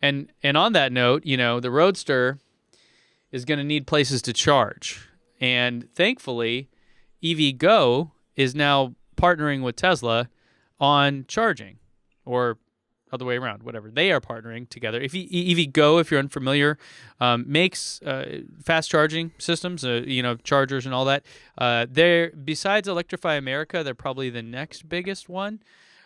And on that note, the Roadster is going to need places to charge. And thankfully, EVGo is now partnering with Tesla on charging, or other way around, whatever. They are partnering together. EVGo, if you're unfamiliar, makes fast charging systems, chargers and all that. They're, besides Electrify America, they're probably the next biggest one.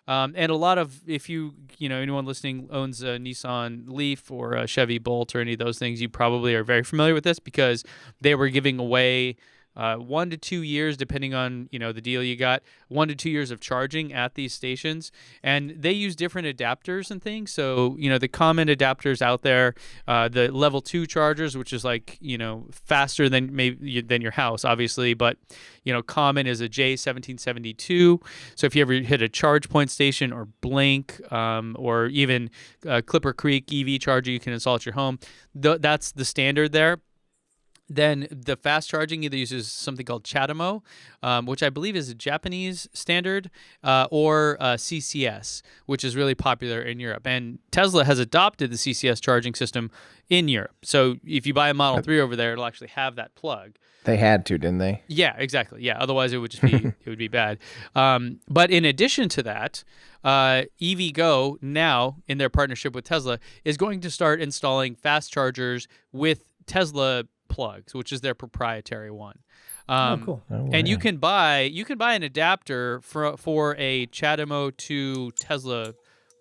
And a lot of, if anyone listening owns a Nissan Leaf or a Chevy Bolt or any of those things, you probably are very familiar with this because they were giving away 1 to 2 years, depending on the deal you got, 1 to 2 years of charging at these stations, and they use different adapters and things. So the common adapters out there, the level 2 chargers, which is like faster than your house, obviously, but common is a J1772. So if you ever hit a charge point station or Blink, or even Clipper Creek EV charger you can install at your home, that's the standard there. Then the fast charging either uses something called CHAdeMO, which I believe is a Japanese standard, or CCS, which is really popular in Europe. And Tesla has adopted the CCS charging system in Europe. So if you buy a Model 3 over there, it'll actually have that plug. They had to, didn't they? Yeah, exactly. Yeah, otherwise it would just be it would be bad. But in addition to that, EVGo now, in their partnership with Tesla, is going to start installing fast chargers with Tesla plugs, which is their proprietary one. Cool. And you can buy an adapter for a CHAdeMO to Tesla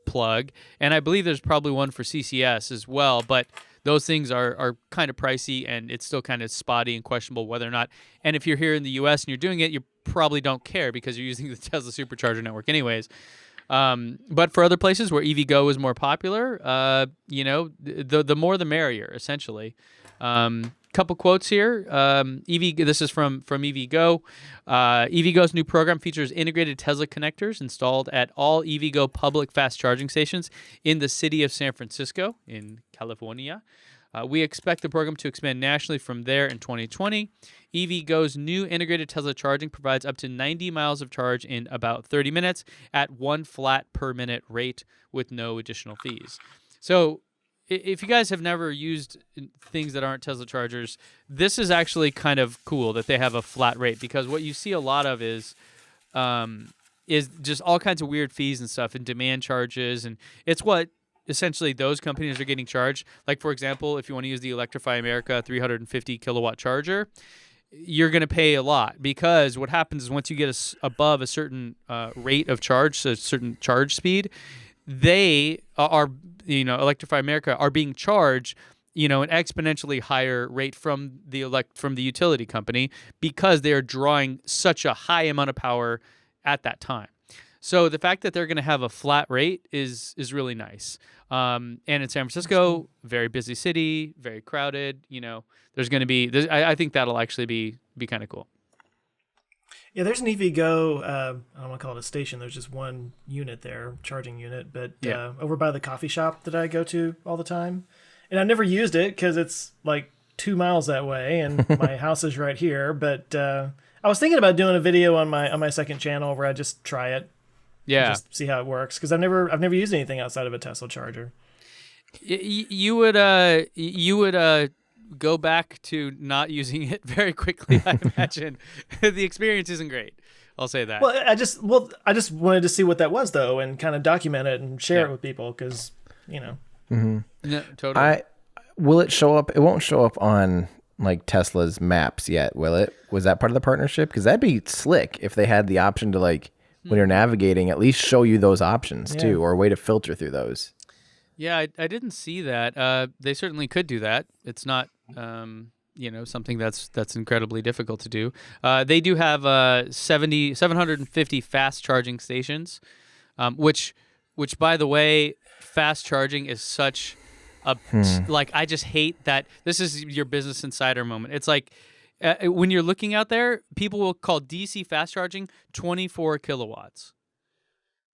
plug, and I believe there's probably one for CCS as well, but those things are kind of pricey, and it's still kind of spotty and questionable whether or not. And if you're here in the U.S. and you're doing it, you probably don't care because you're using the Tesla Supercharger network anyways. But for other places where EVGo is more popular, the more the merrier, essentially. Couple quotes here. This is from EVGo. EVGo's new program features integrated Tesla connectors installed at all EVGo public fast charging stations in the city of San Francisco in California. We expect the program to expand nationally from there in 2020. EVGo's new integrated Tesla charging provides up to 90 miles of charge in about 30 minutes at 1 flat per minute rate with no additional fees. So if you guys have never used things that aren't Tesla chargers, this is actually kind of cool that they have a flat rate, because what you see a lot of is just all kinds of weird fees and stuff and demand charges, and it's what essentially those companies are getting charged. Like, for example, if you want to use the Electrify America 350 kilowatt charger, you're going to pay a lot, because what happens is once you get above a certain rate of charge, so a certain charge speed, they are, Electrify America are being charged, an exponentially higher rate from the utility company, because they are drawing such a high amount of power at that time. So the fact that they're going to have a flat rate is really nice. And in San Francisco, very busy city, very crowded. There's going to be. I think that'll actually be kind of cool. Yeah, there's an EVGo, I don't want to call it a station. There's just one unit there, charging unit, but over by the coffee shop that I go to all the time. And I've never used it because it's like 2 miles that way, and my house is right here. But I was thinking about doing a video on my second channel where I just try it, just see how it works, because I've never used anything outside of a Tesla charger. You would go back to not using it very quickly, I imagine. The experience isn't great. I'll say that. Well, I just wanted to see what that was, though, and kind of document it and share it with people, because, Mm-hmm. No, totally. Will it show up? It won't show up on like Tesla's maps yet, will it? Was that part of the partnership? Because that'd be slick if they had the option to, like, when you're navigating, at least show you those options too, or a way to filter through those. Yeah, I didn't see that. They certainly could do that. It's not, something that's incredibly difficult to do. They do have 750 fast charging stations, which by the way, fast charging is such a like, I just hate that. This is your Business Insider moment. It's like when you're looking out there, people will call DC fast charging 24 kilowatts.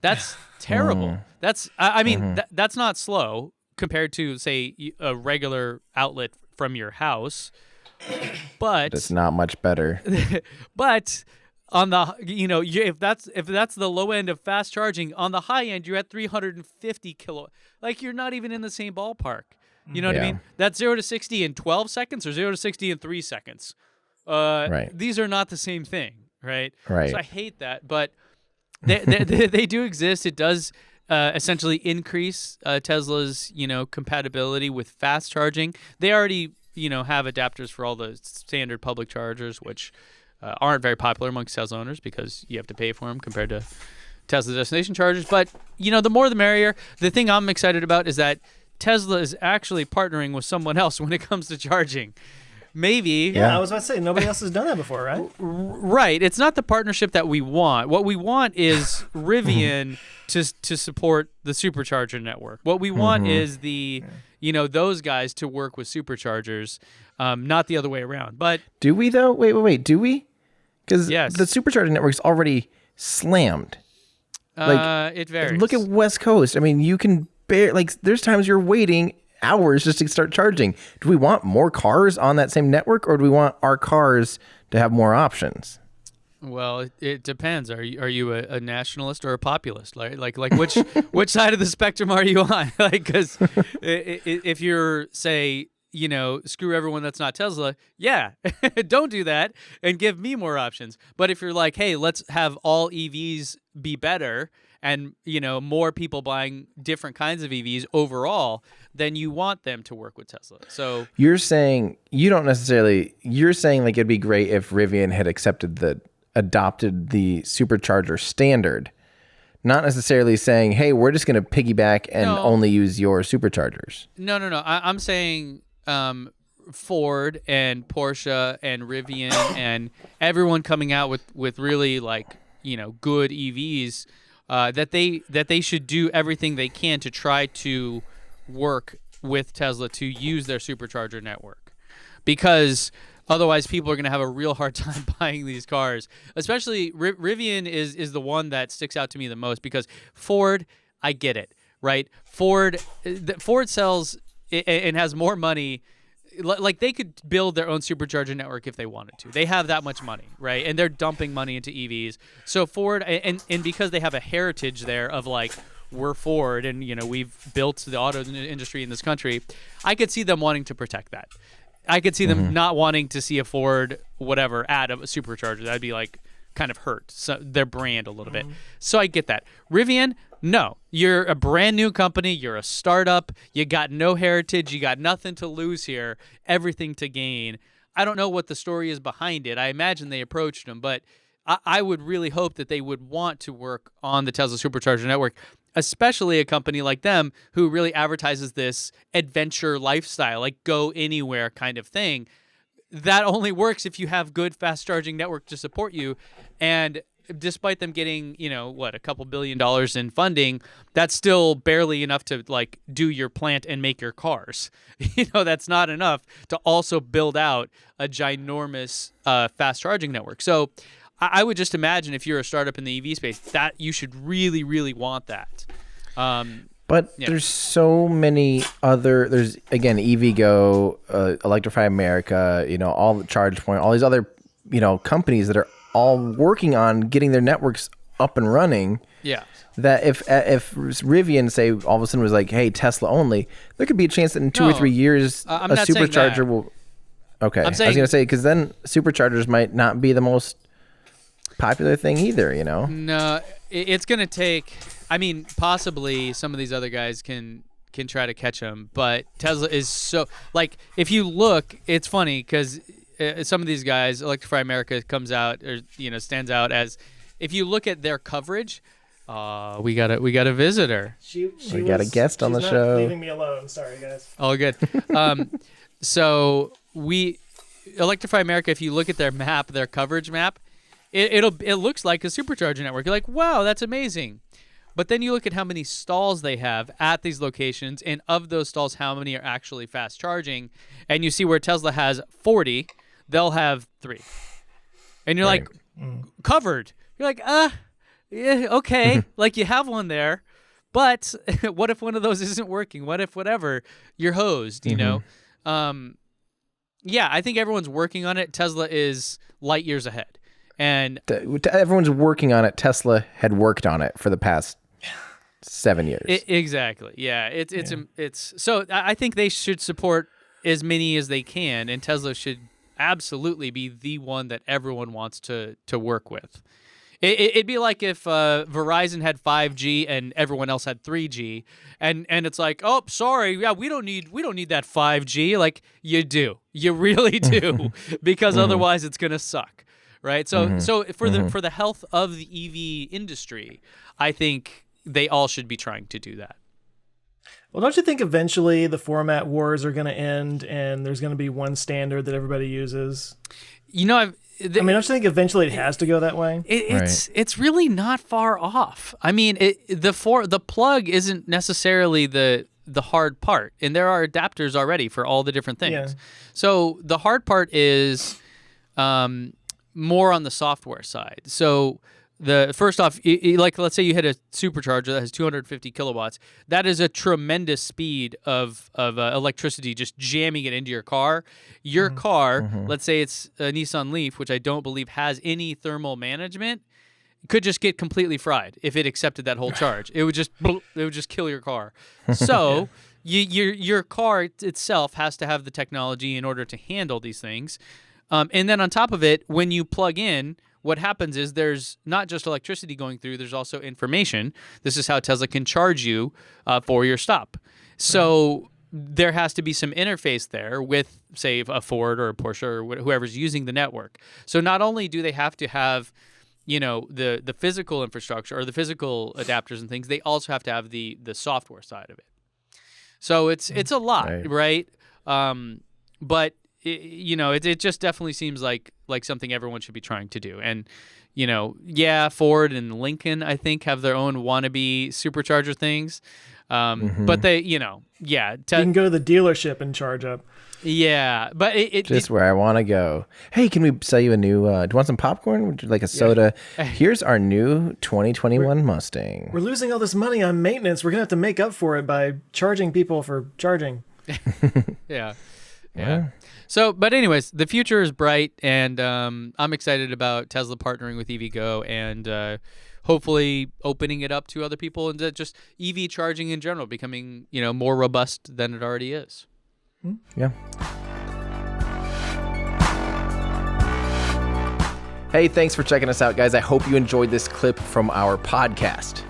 That's terrible. That's that's not slow compared to, say, a regular outlet from your house, but it's not much better. But on the if that's the low end of fast charging, on the high end you're at 350 kilo. Like you're not even in the same ballpark. You know what I Yeah. mean? That's 0 to 60 in 12 seconds or 0 to 60 in 3 seconds. Right. These are not the same thing, right? Right. So I hate that, but they do exist. It does essentially increase Tesla's compatibility with fast charging. They already have adapters for all the standard public chargers, which aren't very popular amongst Tesla owners because you have to pay for them compared to Tesla destination chargers. But the more the merrier. The thing I'm excited about is that Tesla is actually partnering with someone else when it comes to charging. Maybe. Yeah, I was about to say, nobody else has done that before, right? Right. It's not the partnership that we want. What we want is Rivian to support the supercharger network. What we want is those guys to work with superchargers, not the other way around. But do we though? Wait. Do we? Because yes. the supercharger network's already slammed. It varies. Look at West Coast. I mean, you can there's times you're waiting hours just to start charging. Do we want more cars on that same network, or do we want our cars to have more options? Well, it depends. Are you a nationalist or a populist? Like which side of the spectrum are you on? Because if you're say screw everyone that's not Tesla, yeah, don't do that and give me more options. But if you're like, hey, let's have all EVs be better and more people buying different kinds of EVs overall, then you want them to work with Tesla. So you're saying like it'd be great if Rivian had adopted the supercharger standard, not necessarily saying, hey, we're just going to piggyback and only use your superchargers. No. I'm saying Ford and Porsche and Rivian and everyone coming out with really good EVs, that they should do everything they can to try to work with Tesla to use their supercharger network, because otherwise people are going to have a real hard time buying these cars. Especially Rivian is the one that sticks out to me the most, because Ford, I get it, right? Ford sells and has more money. Like they could build their own supercharger network if they wanted to. They have that much money, right? And they're dumping money into EVs. So Ford, and because they have a heritage there of we're Ford and we've built the auto industry in this country, I could see them wanting to protect that. I could see them not wanting to see a Ford add a supercharger. That'd be kind of hurt their brand a little bit. So I get that. Rivian, no, you're a brand new company. You're a startup. You got no heritage. You got nothing to lose here, everything to gain. I don't know what the story is behind it. I imagine they approached them, but I would really hope that they would want to work on the Tesla supercharger network, especially a company like them who really advertises this adventure lifestyle, like go anywhere kind of thing. That only works if you have good fast charging network to support you. And despite them getting, a couple $1 billion in funding, that's still barely enough to do your plant and make your cars. That's not enough to also build out a ginormous fast charging network. So I would just imagine if you're a startup in the EV space that you should really, really want that. But there's so many there's again, EVGo, Electrify America, all the Charge Point, all these other, companies that are all working on getting their networks up and running. Yeah. That if Rivian, say, all of a sudden was like, hey, Tesla only, there could be a chance that in 2 or 3 years, I'm a not saying supercharger that. will. Okay. I'm saying, I was going to say, because then superchargers might not be the most popular thing either, No, it's going to take, possibly some of these other guys can try to catch them, but Tesla is so, if you look, it's funny because some of these guys, Electrify America comes out or, stands out as, if you look at their coverage, we got a visitor. We got a guest on the show. Leaving me alone. Sorry, guys. Oh, good. So Electrify America, if you look at their map, their coverage map, it looks like a supercharger network. You're like, wow, that's amazing. But then you look at how many stalls they have at these locations, and of those stalls, how many are actually fast charging, and you see where Tesla has 40, they'll have 3. And you're like, covered. You're like, yeah, okay, you have one there, but what if one of those isn't working? What if whatever, you're hosed, Yeah, I think everyone's working on it. Tesla is light years ahead. And Everyone's working on it. Tesla had worked on it for the past 7 years. Exactly. Yeah. It's so I think they should support as many as they can, and Tesla should absolutely be the one that everyone wants to work with. It'd be like if Verizon had 5G and everyone else had 3G, and it's like, oh, sorry, yeah, we don't need that 5G. Like, you do, you really do, because otherwise it's gonna suck, right? So for the health of the EV industry, I think they all should be trying to do that. Well, don't you think eventually the format wars are going to end and there's going to be one standard that everybody uses? You know, don't you think eventually it has to go that way? It's really not far off. I mean, the plug isn't necessarily the hard part, and there are adapters already for all the different things. Yeah. So the hard part is more on the software side. So first off, like let's say you hit a supercharger that has 250 kilowatts. That is a tremendous speed of electricity just jamming it into your car. Your car, let's say it's a Nissan Leaf, which I don't believe has any thermal management, could just get completely fried if it accepted that whole charge. It would just kill your car. So your car itself has to have the technology in order to handle these things. And then on top of it, when you plug in, what happens is there's not just electricity going through, there's also information. This is how Tesla can charge you for your stop. So there has to be some interface there with, say, a Ford or a Porsche or whoever's using the network. So not only do they have to have, the physical infrastructure or the physical adapters and things, they also have to have the software side of it. So it's a lot, right? But it just definitely seems like something everyone should be trying to do. And, Ford and Lincoln, I think, have their own wannabe supercharger things. But they, you can go to the dealership and charge up. Yeah, but just where I want to go. Hey, can we sell you a new, do you want some popcorn? Would you like a soda? Here's our new 2021 Mustang. We're losing all this money on maintenance. We're going to have to make up for it by charging people for charging. Yeah. So, but anyways, the future is bright, and I'm excited about Tesla partnering with EVGo and hopefully opening it up to other people, and just EV charging in general becoming, more robust than it already is. Yeah. Hey, thanks for checking us out, guys. I hope you enjoyed this clip from our podcast.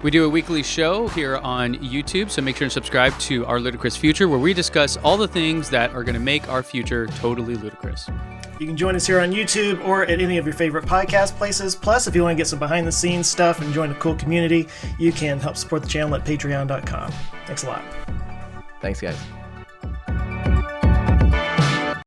We do a weekly show here on YouTube, so make sure to subscribe to Our Ludicrous Future, where we discuss all the things that are going to make our future totally ludicrous. You can join us here on YouTube or at any of your favorite podcast places. Plus, if you want to get some behind-the-scenes stuff and join a cool community, you can help support the channel at patreon.com. Thanks a lot. Thanks, guys.